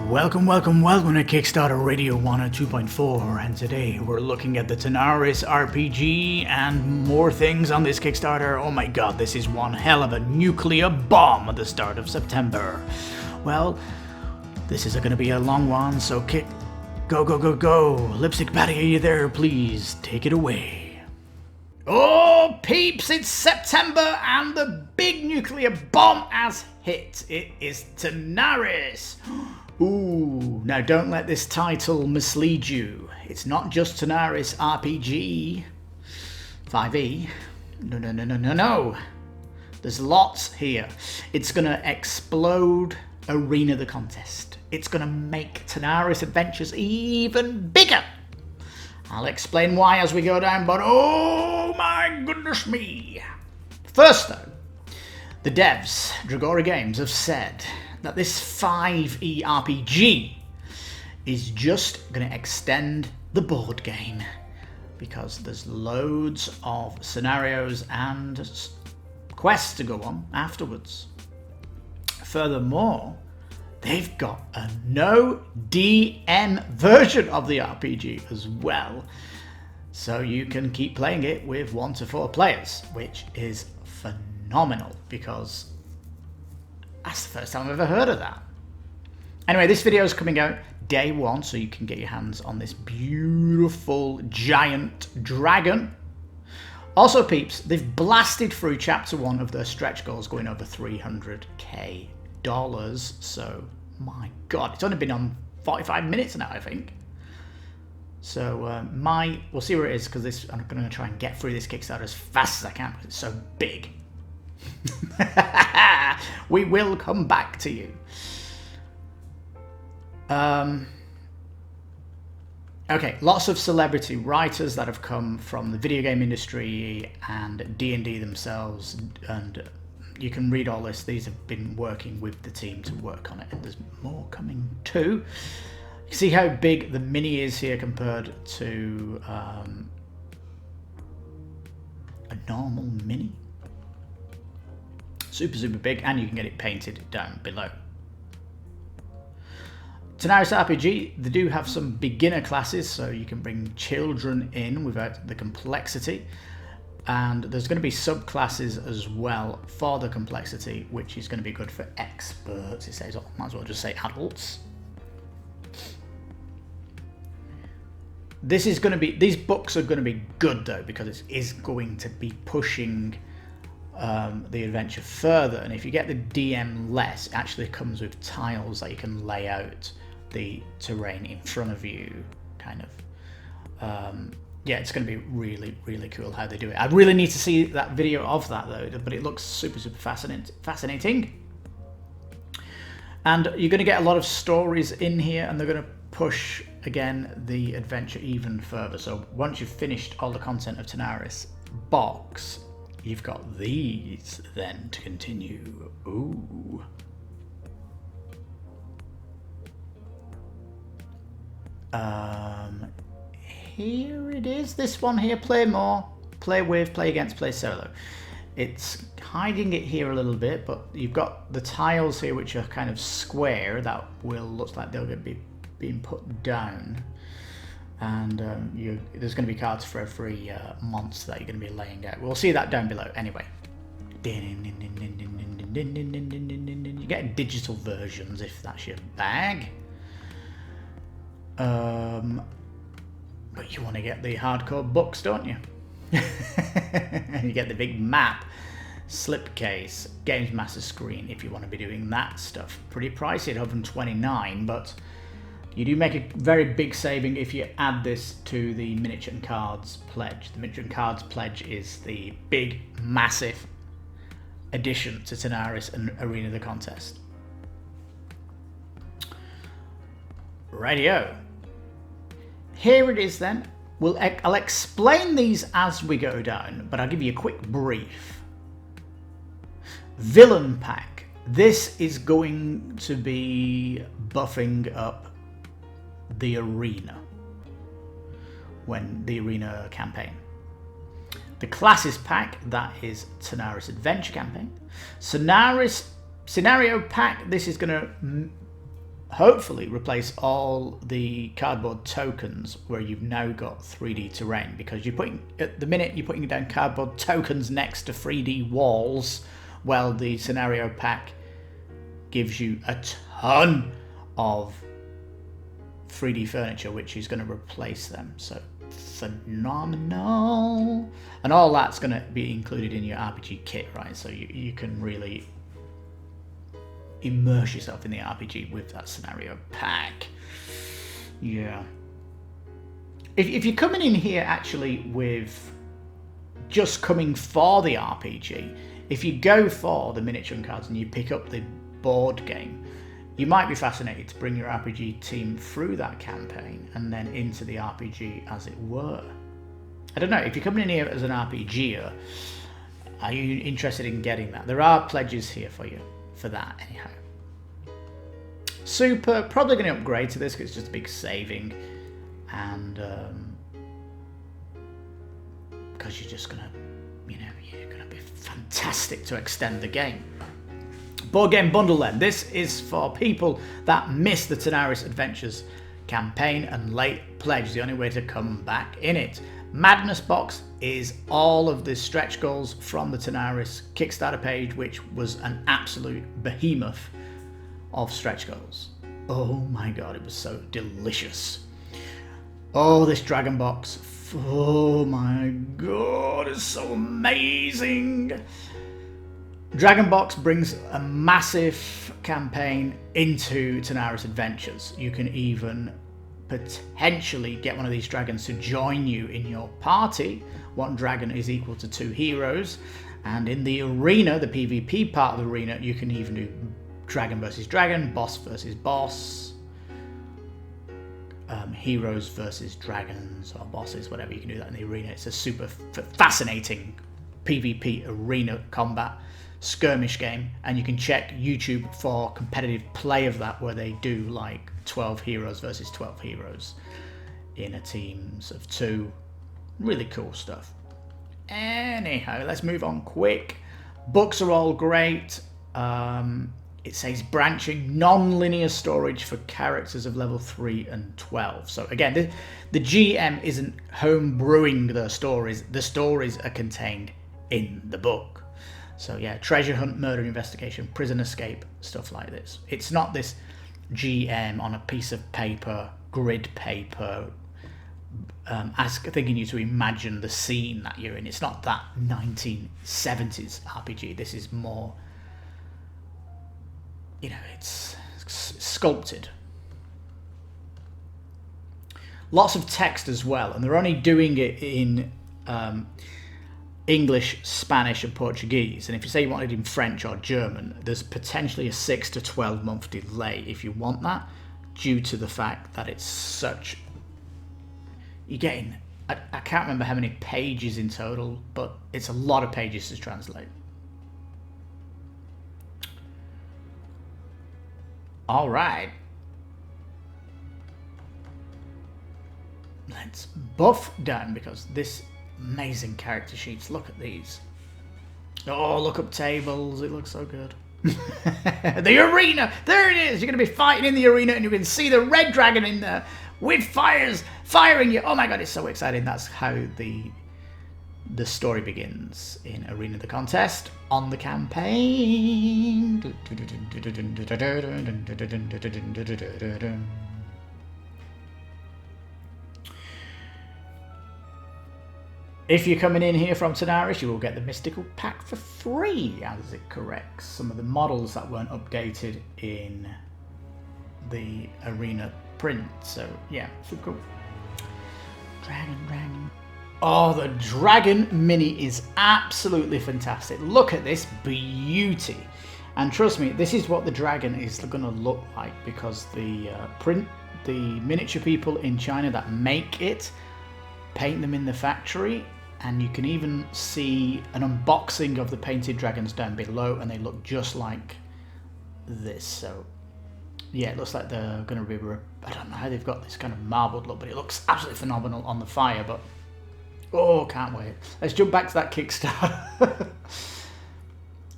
Welcome to Kickstarter Radio 102.4, and today we're looking at the Tanaras RPG and more things on this Kickstarter. Oh my god, this is one hell of a nuclear bomb at the start of September. Well, this is going to be a long one, so go. Lipstickpaddy, are you there? Please take it away. Oh, peeps, it's September and the big nuclear bomb has hit. It is Tanaras. Ooh, now don't let this title mislead you. It's not just Tanaras RPG 5e. No. There's lots here. It's gonna explode Arena the contest. It's gonna make Tanaras Adventures even bigger. I'll explain why as we go down, but oh my goodness me. First though, the devs, Dragora Games, have said that this 5e RPG is just going to extend the board game because there's loads of scenarios and quests to go on afterwards. Furthermore, they've got a no DM version of the RPG as well, so you can keep playing it with 1 to 4 players, which is phenomenal because that's the first time I've ever heard of that. Anyway, this video is coming out day 1, so you can get your hands on this beautiful giant dragon. Also, peeps, they've blasted through chapter 1 of their stretch goals, going over $300K. So, my God, it's only been on 45 minutes now, I think. So, we'll see where it is, because I'm going to try and get through this Kickstarter as fast as I can, because it's so big. We will come back to you. Okay, lots of celebrity writers that have come from the video game industry and D&D themselves, and you can read all this. These have been working with the team to work on it, and there's more coming too. You see how big the mini is here compared to a normal mini? Super big, and you can get it painted down below. Tanaras RPG, they do have some beginner classes, so you can bring children in without the complexity. And there's going to be subclasses as well for the complexity, which is going to be good for experts. It says, might as well just say adults. These books are going to be good though, because it is going to be pushing the adventure further, and if you get the DM less, it actually comes with tiles that you can lay out the terrain in front of you, kind of. Yeah, it's going to be really cool how they do it. I really need to see that video of that though, but it looks super fascinating. And you're going to get a lot of stories in here, and they're going to push again the adventure even further. So once you've finished all the content of Tanaras box, you've got these then to continue. Ooh. Here it is. This one here. Play more, play with, play against, play solo. It's hiding it here a little bit, but you've got the tiles here which are kind of square that will look like they'll be being put down. And there's going to be cards for every monster that you're going to be laying out. We'll see that down below anyway. You get digital versions if that's your bag. But you want to get the hardcore books, don't you? You get the big map, slipcase, Games Master screen if you want to be doing that stuff. Pretty pricey at $129, but you do make a very big saving if you add this to the Miniature and Cards Pledge. The Miniature and Cards Pledge is the big, massive addition to Tanaras and Arena the Contest. Rightio. Here it is then. I'll explain these as we go down, but I'll give you a quick brief. Villain Pack. This is going to be buffing up the Arena when the Arena campaign. The Classes Pack, that is Tanaras Adventure campaign. Scenario Pack, this is going to hopefully replace all the cardboard tokens where you've now got 3D terrain, because at the minute you're putting down cardboard tokens next to 3D walls. Well, the scenario pack gives you a ton of 3D furniture, which is going to replace them. So phenomenal. And all that's going to be included in your RPG kit, right? So you can really immerse yourself in the RPG with that scenario pack. Yeah. If you're coming in here actually with just coming for the RPG, if you go for the miniature and cards and you pick up the board game, you might be fascinated to bring your RPG team through that campaign and then into the RPG, as it were. I don't know, if you're coming in here as an RPGer, are you interested in getting that? There are pledges here for you for that, anyhow. Super, probably going to upgrade to this because it's just a big saving, and because you're just going to, you're going to be fantastic to extend the game. Board game bundle then. This is for people that missed the Tanaras Adventures campaign and late pledge. The only way to come back in it. Madness box is all of the stretch goals from the Tanaras Kickstarter page, which was an absolute behemoth of stretch goals. Oh my god, it was so delicious. Oh, this dragon box. Oh my god, it's so amazing. Dragon Box brings a massive campaign into Tanaras Adventures. You can even potentially get one of these dragons to join you in your party. One dragon is equal to 2 heroes. And in the arena, the PvP part of the arena, you can even do dragon versus dragon, boss versus boss, heroes versus dragons or bosses, whatever. You can do that in the arena. It's a super fascinating PvP arena combat skirmish game, and you can check YouTube for competitive play of that, where they do like 12 heroes versus 12 heroes in a teams of 2. Really cool stuff. Anyhow, let's move on quick. Books are all great. It says branching non-linear storage for characters of level 3 and 12. So again, the GM isn't home brewing the stories are contained in the book. So yeah, treasure hunt, murder investigation, prison escape, stuff like this. It's not this GM on a piece of paper, grid paper, thinking you to imagine the scene that you're in. It's not that 1970s RPG. This is more, it's sculpted. Lots of text as well, and they're only doing it in English, Spanish and Portuguese, and if you say you want it in French or German, there's potentially a 6 to 12 month delay if you want that, due to the fact that it's such, you're getting, I can't remember how many pages in total, but it's a lot of pages to translate. All right, let's buff down, because this amazing character sheets. Look at these. Oh, look up tables. It looks so good. The arena. There it is. You're going to be fighting in the arena, and you can see the red dragon in there with firing you. Oh my god, it's so exciting. That's how the story begins in Arena the Contest on the campaign. If you're coming in here from Tanaras, you will get the Mystical Pack for free, as it corrects some of the models that weren't updated in the Arena print. So yeah, super cool. Dragon. Oh, the Dragon Mini is absolutely fantastic. Look at this beauty. And trust me, this is what the dragon is going to look like, because the miniature people in China that make it paint them in the factory, and you can even see an unboxing of the painted dragons down below, and they look just like this. So yeah, it looks like they're going to be, I don't know how they've got this kind of marbled look, but it looks absolutely phenomenal on the fire. But oh, can't wait. Let's jump back to that Kickstarter.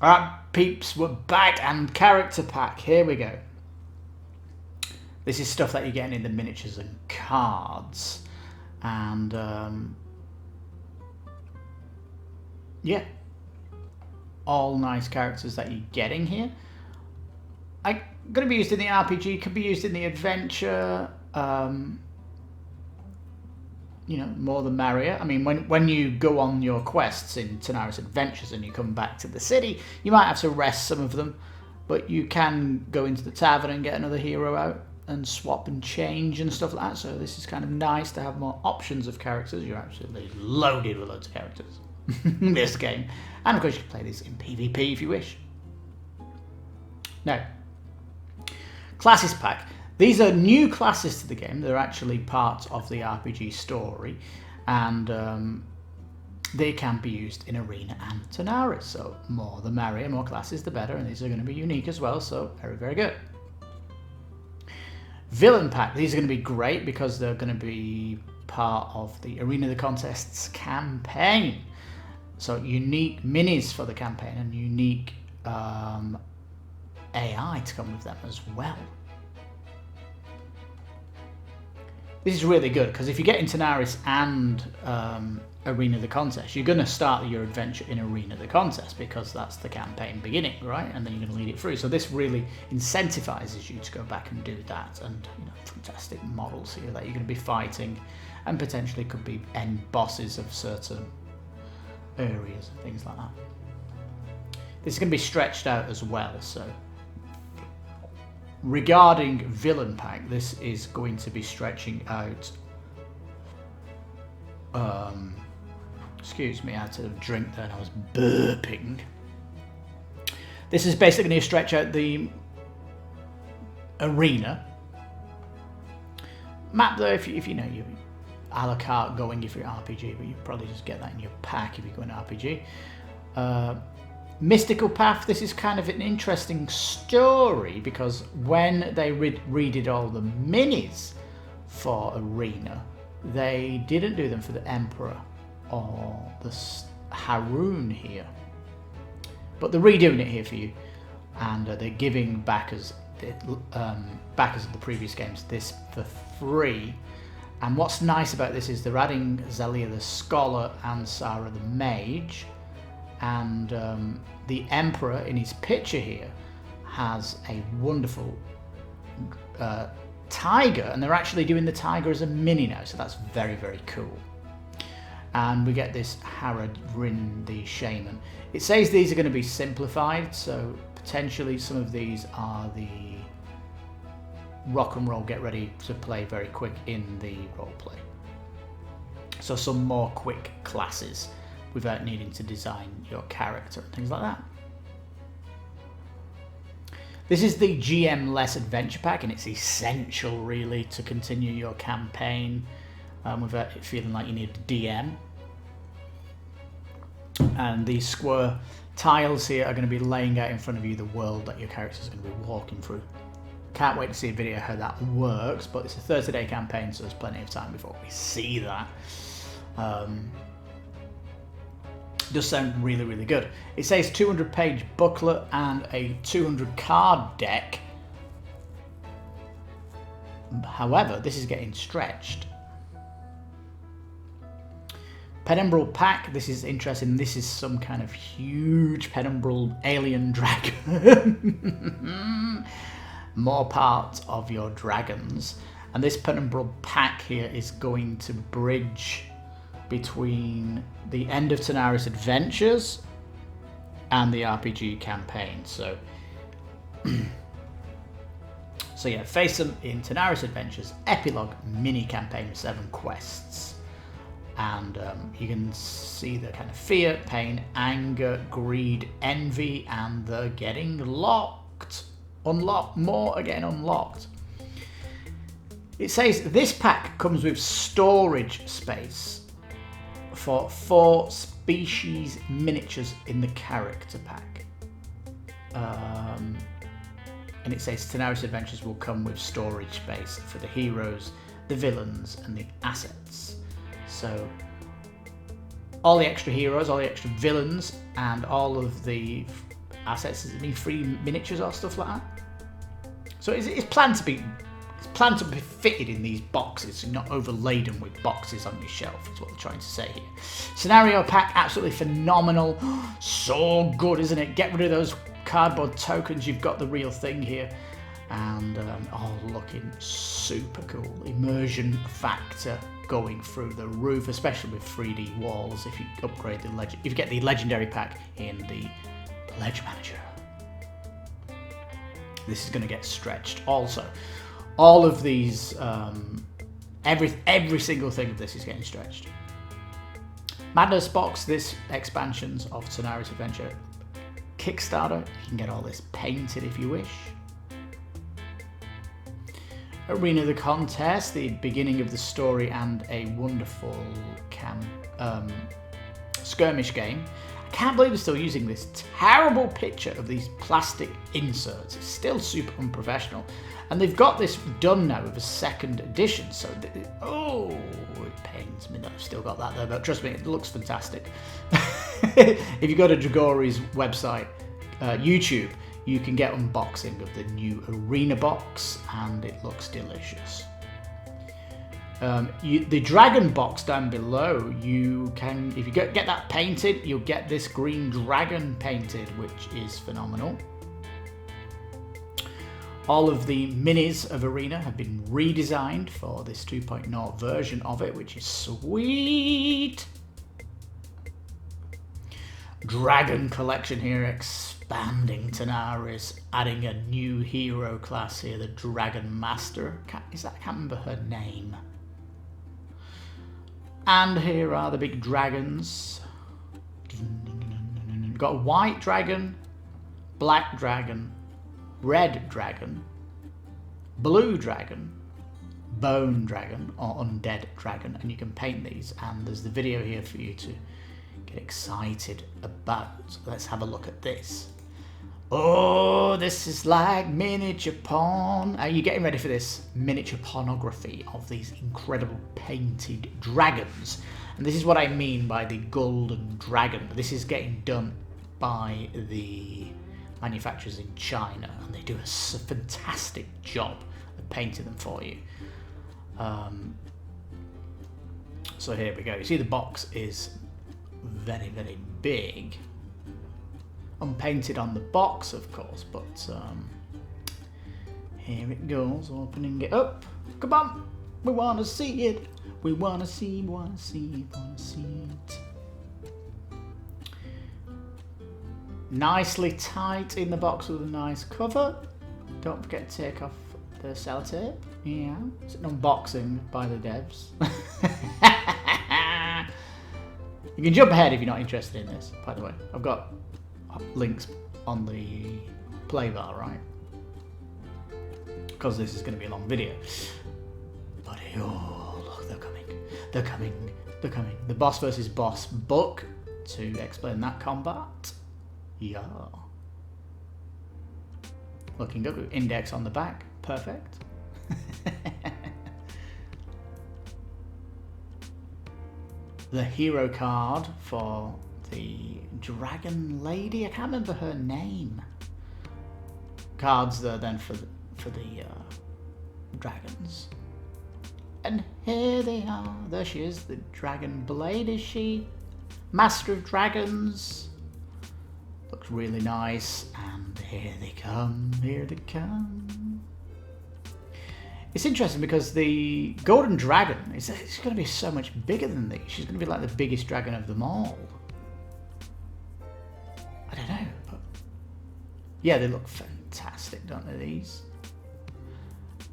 Alright peeps, we're back, and character pack, here we go. This is stuff that you're getting in the miniatures and cards. And yeah, all nice characters that you're getting here. Going to be used in the RPG, could be used in the adventure. You know, more the merrier. I mean, when you go on your quests in Tanaras Adventures and you come back to the city, you might have to rest some of them, but you can go into the tavern and get another hero out and swap and change and stuff like that. So this is kind of nice to have more options of characters. You're absolutely loaded with loads of characters in this game. And of course you can play this in PvP if you wish. Now, classes pack. These are new classes to the game. They're actually part of the RPG story, and they can be used in Arena and Tanaras. So more the merrier, more classes the better, and these are going to be unique as well, so very, very good. Villain pack. These are going to be great because they're going to be part of the Arena of the Contests campaign. So unique minis for the campaign and unique AI to come with them as well. This is really good because if you get into Tanaras and Arena of the Contest, you're going to start your adventure in Arena of the Contest because that's the campaign beginning, right? And then you're going to lead it through. So this really incentivizes you to go back and do that. And you know, fantastic models here that you're going to be fighting, and potentially could be end bosses of certain areas and things like that. This is going to be stretched out as well. So regarding villain pack, this is going to be stretching out. Excuse me, I had to drink there and I was burping. This is basically going to stretch out the arena map, though. If you know you a la carte going if you're RPG, but you probably just get that in your pack if you're going RPG. Mystical Path, this is kind of an interesting story because when they redid all the minis for Arena, they didn't do them for the Emperor or the Haroon here. But they're redoing it here for you, and they're giving backers of the previous games this for free. And what's nice about this is they're adding Zelia the Scholar and Sarah the Mage. And the Emperor in his picture here has a wonderful tiger, and they're actually doing the tiger as a mini now, so that's very, very cool. And we get this Haradrin the Shaman. It says these are going to be simplified, so potentially some of these are the rock and roll, get ready to play very quick in the roleplay. So some more quick classes without needing to design your character and things like that. This is the GM-less adventure pack, and it's essential really to continue your campaign without it feeling like you need a DM. And these square tiles here are going to be laying out in front of you the world that your character is going to be walking through. Can't wait to see a video how that works, but it's a 30-day campaign, so there's plenty of time before we see that. Does sound really, really good. It says 200-page booklet and a 200-card deck. However, this is getting stretched. Penumbral pack. This is interesting. This is some kind of huge penumbral alien dragon. More parts of your dragons. And this penumbral pack here is going to bridge between the end of Tanaras Adventures and the RPG campaign. So yeah, face them in Tanaras Adventures Epilogue mini campaign with 7 quests. And you can see the kind of fear, pain, anger, greed, envy, and the getting locked. Unlocked, more are getting unlocked. It says this pack comes with storage space for 4 species miniatures in the character pack. And it says Tanaras Adventures will come with storage space for the heroes, the villains, and the assets. So all the extra heroes, all the extra villains, and all of the assets, is it free miniatures or stuff like that? So it's planned to be It's planned to be fitted in these boxes, so you're not overladen with boxes on your shelf, is what they're trying to say here. Scenario pack, absolutely phenomenal. So good, isn't it? Get rid of those cardboard tokens, you've got the real thing here. And looking super cool. Immersion factor going through the roof, especially with 3D walls. If you upgrade if you get the legendary pack in the Pledge Manager, this is going to get stretched. Also, all of these, every single thing of this is getting stretched. Madness box. This expansions of Tanaras Adventure Kickstarter. You can get all this painted if you wish. Arena of the contest, the beginning of the story, and a wonderful skirmish game. I can't believe they're still using this terrible picture of these plastic inserts. It's still super unprofessional. And they've got this done now with a second edition, so it pains me that I've still got that there, but trust me, it looks fantastic. If you go to Dragori's website, YouTube, you can get unboxing of the new Arena box, and it looks delicious. The dragon box down below, you can, if you get that painted, you'll get this green dragon painted, which is phenomenal. All of the minis of Arena have been redesigned for this 2.0 version of it, which is sweet. Dragon collection here, expanding Tanaris, adding a new hero class here, the Dragon Master. I can't remember her name. And here are the big dragons. Got a white dragon, black dragon, red dragon, blue dragon, bone dragon, or undead dragon, and you can paint these, and there's the video here for you to get excited about. So let's have a look at this. Oh, this is like miniature porn. Are you getting ready for this miniature pornography of these incredible painted dragons? And this is what I mean by the golden dragon. This is getting done by the manufacturers in China, and they do a fantastic job of painting them for you. So here we go. You see the box is very, very big. Unpainted on the box, of course, but here it goes, opening it up. Come on, we want to see it. We want to see it. Nicely tight in the box with a nice cover. Don't forget to take off the sellotape. Yeah, it's an unboxing by the devs. You can jump ahead if you're not interested in this, by the way. I've got links on the play bar, right? Because this is going to be a long video. But oh, look, they're coming. They're coming. They're coming. The boss versus boss book to explain that combat. Yeah. Looking good. Index on the back. Perfect. The hero card for the dragon lady. I can't remember her name. Cards there then for the dragons. And here they are. There she is. The dragon blade, is she? Master of Dragons. Looks really nice. And here they come. Here they come. It's interesting because the golden dragon is going to be so much bigger than these. She's going to be like the biggest dragon of them all. I don't know, but yeah, they look fantastic, don't they, these?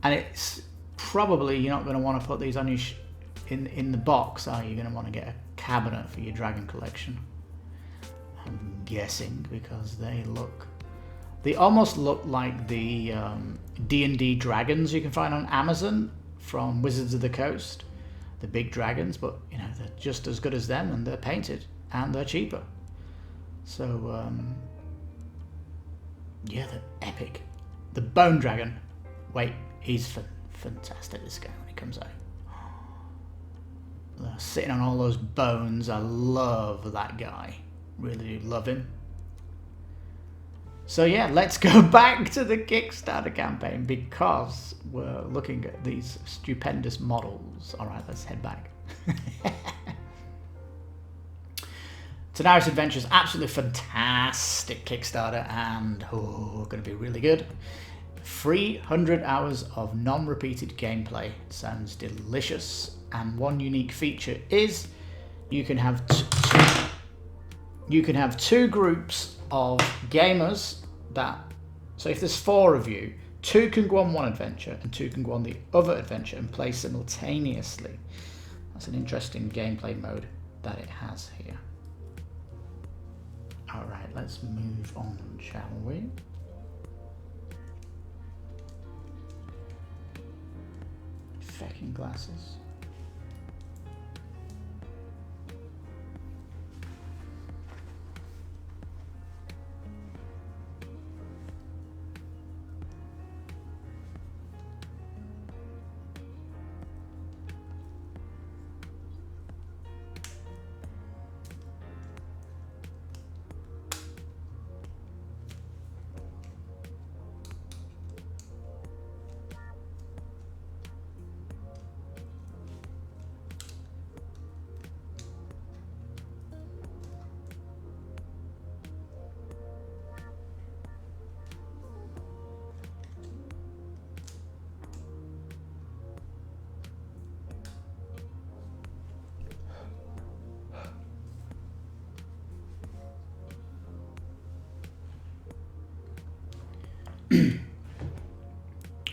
And it's probably, you're not going to want to put these on your in the box, are you? You're going to want to get a cabinet for your dragon collection. I'm guessing, because they almost look like the D&D dragons you can find on Amazon from Wizards of the Coast. The big dragons, but you know, they're just as good as them, and they're painted, and they're cheaper. So, yeah, they're epic. The bone dragon, wait, he's fantastic, this guy, when he comes out. Sitting on all those bones, I love that guy. Really love him. So yeah, let's go back to the Kickstarter campaign because we're looking at these stupendous models. All right, let's head back. Tanaras Adventure is absolutely fantastic Kickstarter and going to be really good. 300 hours of non-repeated gameplay. Sounds delicious. And one unique feature is you can have two groups of gamers so if there's 4 of you, 2 can go on one adventure and 2 can go on the other adventure and play simultaneously. That's an interesting gameplay mode that it has here. All right, let's move on, shall we? Fecking glasses.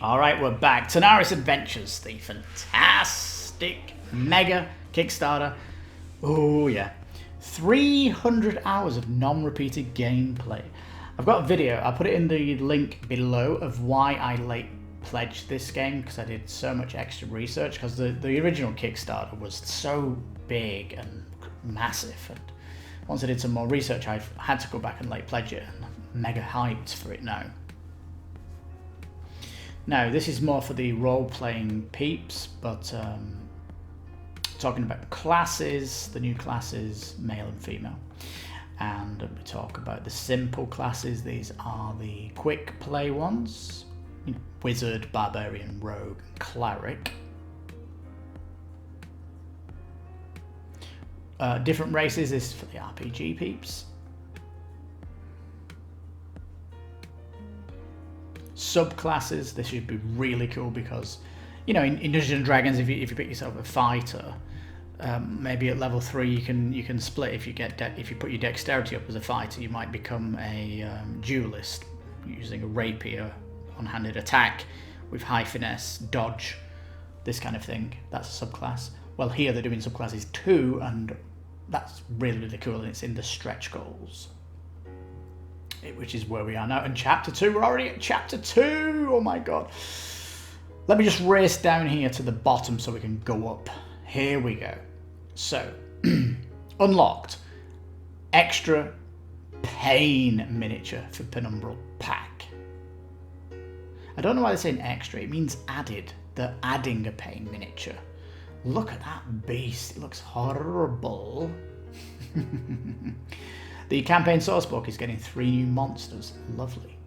All right, we're back. Tanaras Adventures, the fantastic mega Kickstarter. Oh yeah, 300 hours of non-repeated gameplay. I've got a video, I'll put it in the link below of why I late pledged this game, because I did so much extra research, because the original Kickstarter was so big and massive, and once I did some more research I had to go back and late pledge it, and I'm mega hyped for it now. Now, this is more for the role-playing peeps, but talking about classes, the new classes, male and female. And we talk about the simple classes. These are the quick play ones. Wizard, Barbarian, Rogue, and Cleric. Different races, this is for the RPG peeps. Subclasses, this should be really cool because, you know, in Dungeons and Dragons, if you pick yourself a fighter, maybe at level 3 you can split. If you put your dexterity up as a fighter, you might become a duelist using a rapier, one-handed attack with high finesse, dodge, this kind of thing. That's a subclass. Well, here they're doing subclasses too, and that's really, really cool, and it's in the stretch goals, which is where we are now. And chapter 2, we're already at chapter 2. Oh my god. Let me just race down here to the bottom so we can go up. Here we go. So, unlocked. Extra pain miniature for Penumbral Pack. I don't know why they're saying extra. It means added. They're adding a pain miniature. Look at that beast. It looks horrible. The campaign sourcebook is getting 3 new monsters. Lovely.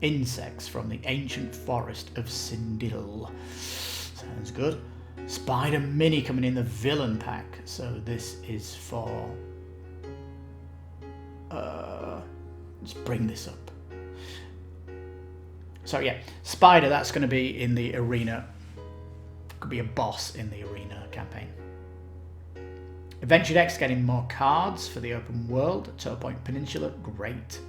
Insects from the ancient forest of Sindil. Sounds good. Spider Mini coming in the villain pack. So this is for... let's bring this up. So yeah, Spider, that's going to be in the arena. Could be a boss in the arena campaign. Adventure Deck's getting more cards for the open world. Toe Point Peninsula, great.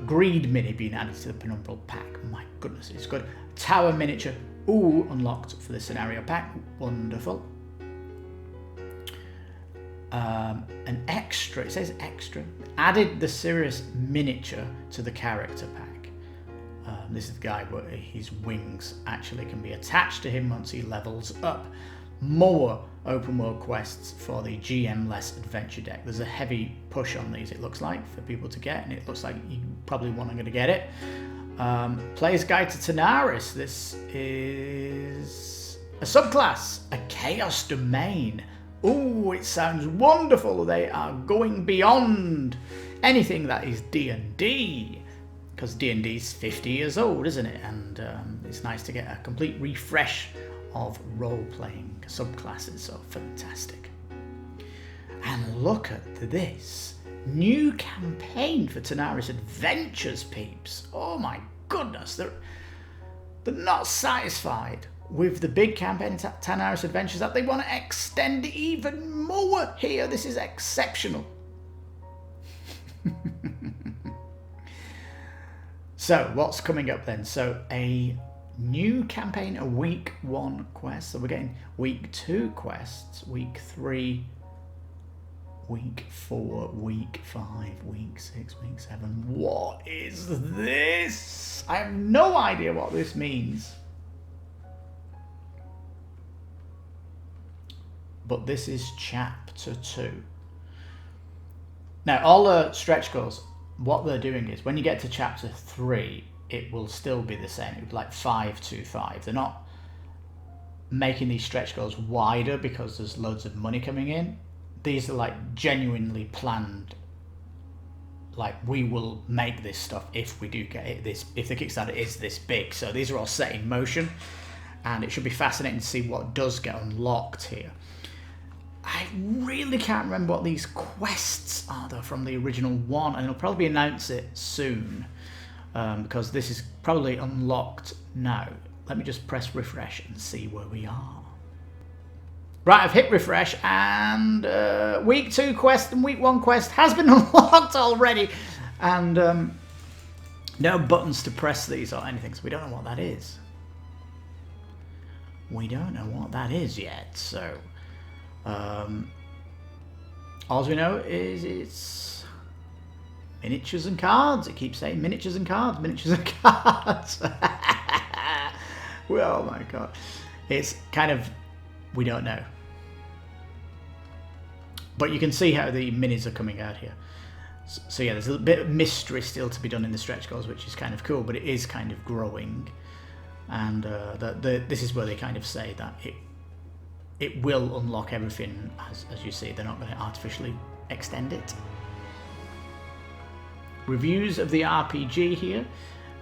Greed Mini being added to the Penumbral Pack. My goodness, it's good. Tower Miniature, ooh, unlocked for the Scenario Pack. Wonderful. An extra, it says extra. Added the Sirius Miniature to the Character Pack. This is the guy where his wings actually can be attached to him once he levels up. More open world quests for the GM-less adventure deck. There's a heavy push on these, it looks like, for people to get, and it looks like you probably want to get it. Player's Guide to Tanaras. This is a subclass, a Chaos Domain. Ooh, it sounds wonderful. They are going beyond anything that is D&D. because D&D is 50 years old, isn't it? And it's nice to get a complete refresh of role-playing subclasses. So fantastic. And look at this new campaign for Tanaras Adventures, peeps. Oh my goodness, they're not satisfied with the big campaign Tanaras Adventures, that they want to extend even more here. This is exceptional. So what's coming up then? So a new campaign, a week 1 quest. So we're getting week 2 quests, week 3, week 4, week 5, week 6, week 7. What is this? I have no idea what this means. But this is chapter 2. Now, all the stretch goals, what they're doing is when you get to chapter 3, it will still be the same. It would be like 525. They're not making these stretch goals wider because there's loads of money coming in. These are like genuinely planned. Like, we will make this stuff if we do get it, if the Kickstarter is this big. So these are all set in motion, and it should be fascinating to see what does get unlocked here. I really can't remember what these quests are though from the original one, and they'll probably announce it soon because this is probably unlocked now. Let me just press refresh and see where we are. Right, I've hit refresh, and week 2 quest and week 1 quest has been unlocked already, and no buttons to press these or anything, so we don't know what that is. We don't know what that is yet, so all we know is it's miniatures and cards. It keeps saying miniatures and cards, miniatures and cards. Well, oh my god. It's kind of, we don't know. But you can see how the minis are coming out here. So yeah, there's a bit of mystery still to be done in the stretch goals, which is kind of cool, but it is kind of growing. And this is where they kind of say that it will unlock everything, as you see. They're not going to artificially extend it. Reviews of the RPG here,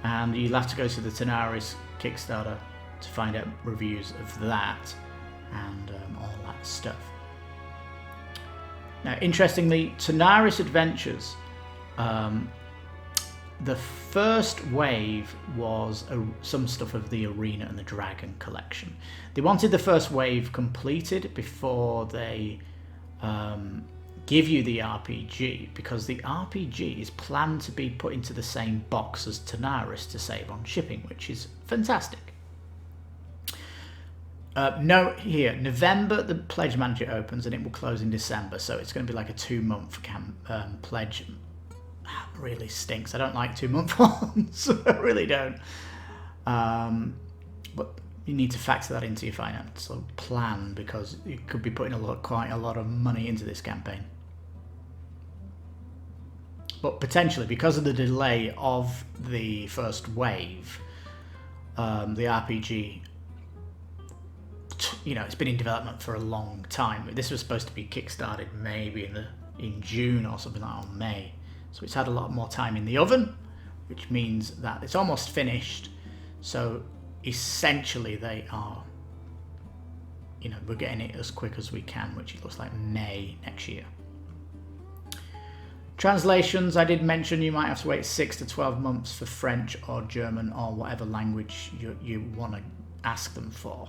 and you'll have to go to the Tanaras Kickstarter to find out reviews of that and all that stuff. Now, interestingly, Tanaras Adventures, the first wave was some stuff of the Arena and the Dragon collection. They wanted the first wave completed before they give you the RPG, because the RPG is planned to be put into the same box as Tanaras to save on shipping, which is fantastic. Note here, November the Pledge Manager opens and it will close in December, so it's going to be like a 2-month pledge. That really stinks. I don't like 2-month ones. I really don't. But you need to factor that into your financial plan, because you could be putting quite a lot of money into this campaign. But potentially, because of the delay of the first wave, the RPG, you know, it's been in development for a long time. This was supposed to be kickstarted maybe in June or something like that, or May. So it's had a lot more time in the oven, which means that it's almost finished. So essentially they are, you know, we're getting it as quick as we can, which it looks like May next year. Translations, I did mention you might have to wait 6 to 12 months for French or German or whatever language you want to ask them for.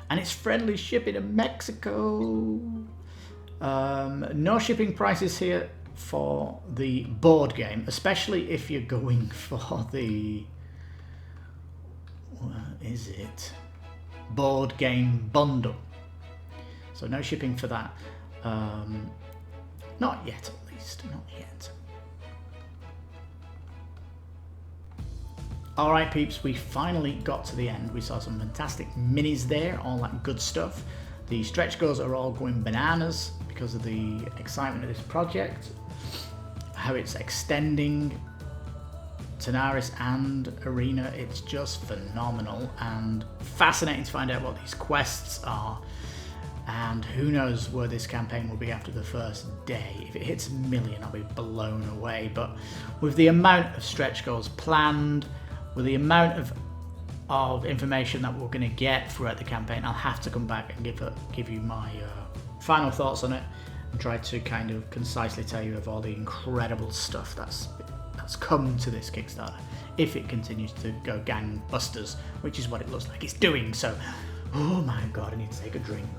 And it's friendly shipping in Mexico. No shipping prices here for the board game, especially if you're going for the, what is it? Board game bundle. So no shipping for that. Not yet, at least, not yet. Alright peeps, we finally got to the end. We saw some fantastic minis there, all that good stuff. The stretch goals are all going bananas because of the excitement of this project. How it's extending Tanaras and Arena, it's just phenomenal and fascinating to find out what these quests are. And who knows where this campaign will be after the first day. If it hits 1 million, I'll be blown away. But with the amount of stretch goals planned, with the amount of information that we're going to get throughout the campaign, I'll have to come back and give you my final thoughts on it, and try to kind of concisely tell you of all the incredible stuff that's come to this Kickstarter, if it continues to go gangbusters, which is what it looks like it's doing. So, oh my god, I need to take a drink.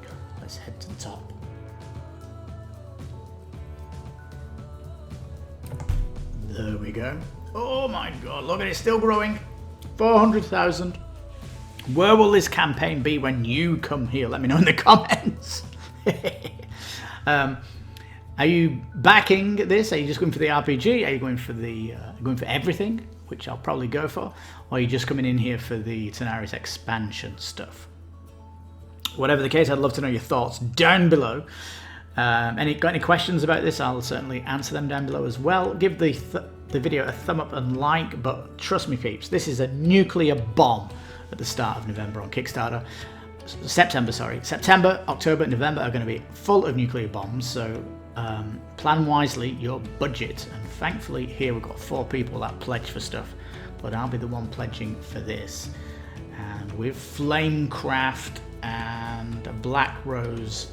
Let's head to the top. There we go. Oh my god, look at it, still growing. 400,000. Where will this campaign be when you come here? Let me know in the comments. Are you backing this? Are you just going for the RPG? Are you going for everything, which I'll probably go for? Or are you just coming in here for the Tanaras expansion stuff? Whatever the case, I'd love to know your thoughts down below. Got any questions about this? I'll certainly answer them down below as well. Give the video a thumb up and like, but trust me peeps, this is a nuclear bomb at the start of November on Kickstarter. September, October, November are going to be full of nuclear bombs, so plan wisely your budget. And thankfully here we've got 4 people that pledge for stuff, but I'll be the one pledging for this. And with Flamecraft and Black Rose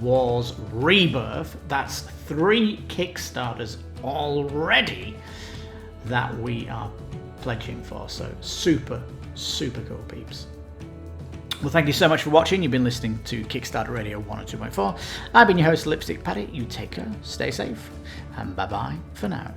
Wars Rebirth, that's 3 Kickstarters already that we are pledging for, so super cool peeps. Well, thank you so much for watching. You've been listening to Kickstarter Radio 102.4. I've been your host, Lipstickpaddy. You take care, stay safe, and bye-bye for now.